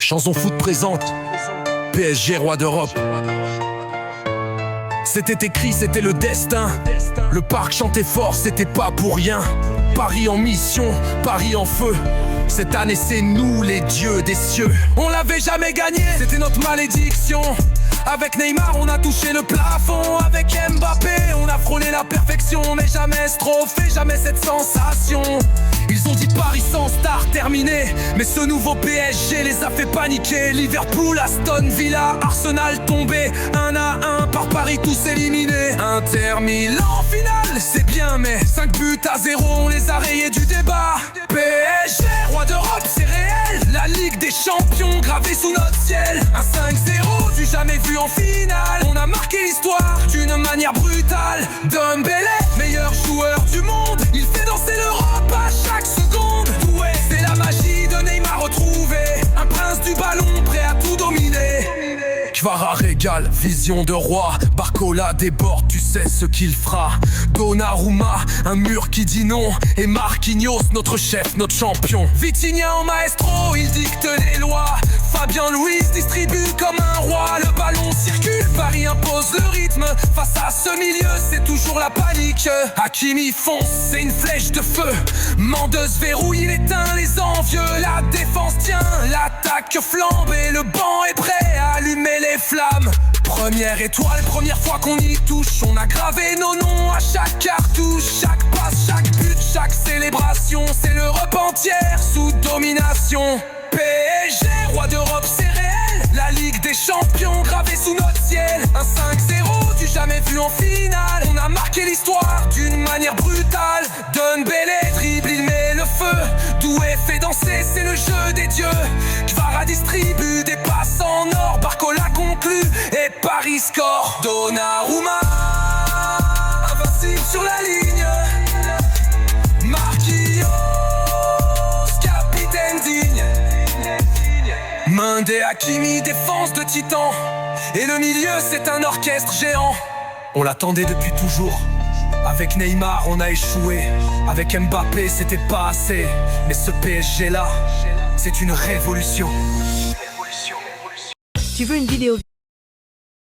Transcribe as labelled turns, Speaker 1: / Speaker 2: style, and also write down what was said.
Speaker 1: Chanson foot présente PSG roi d'Europe. C'était écrit, c'était le destin. Le parc chantait fort, c'était pas pour rien. Paris en mission, Paris en feu. Cette année c'est nous les dieux des cieux. On l'avait jamais gagné, c'était notre malédiction. Avec Neymar on a touché le plafond. Avec Mbappé on a frôlé la perfection. Mais jamais ce trophée, jamais cette sensation. Ils ont dit Paris sans star terminé, mais ce nouveau PSG les a fait paniquer. Liverpool, Aston Villa, Arsenal tombé 1-1 par Paris tous éliminés. Inter Milan finale, c'est bien mais 5-0 on les a rayés du débat. PSG roi d'Europe c'est réel. La Ligue des Champions gravée sous notre ciel. Un 5-0 du jamais vu en finale. On a marqué l'histoire d'une manière brutale. Dembélé, meilleur joueur du monde, il fait danser l'Europe à chaque seconde. Ouais, c'est la magie de Neymar retrouvée. Un prince du ballon prêt à tout dominer. Kvara régale, vision de roi. Barcola déborde, tu sais ce qu'il fera. Donnarumma, un mur qui dit non. Et Marquinhos, notre chef, notre champion. Vitinha en maestro, il dicte les lois. Fabien Luiz distribue comme un roi. Le ballon circule, Paris impose le rythme. Face à ce milieu, c'est toujours la panique. Hakimi fonce, c'est une flèche de feu. Mendeuse verrouille, il éteint les envieux. La défense tient, l'attaque flambe. Et le banc est prêt à allumer les flammes. Première étoile, première fois qu'on y touche. On a gravé nos noms à chaque cartouche. Chaque passe, chaque but, chaque célébration. C'est l'Europe entière sous domination. PSG, roi d'Europe, c'est réel. La Ligue des Champions gravée sous notre ciel. Un 5-0 du jamais vu en finale. On a marqué l'histoire d'une manière brutale. Dembélé dribble, il met le feu. Doué fait danser, c'est le jeu des dieux. Kvara distribue des passes en or. Barcola conclut et Paris score. Donnarumma, invincible sur la ligne. Marquinhos, capitaine digne. Mendy, Hakimi, défense de titan. Et le milieu c'est un orchestre géant. On l'attendait depuis toujours. Avec Neymar on a échoué. Avec Mbappé c'était pas assez. Mais ce PSG là, c'est une révolution.
Speaker 2: Tu veux une vidéo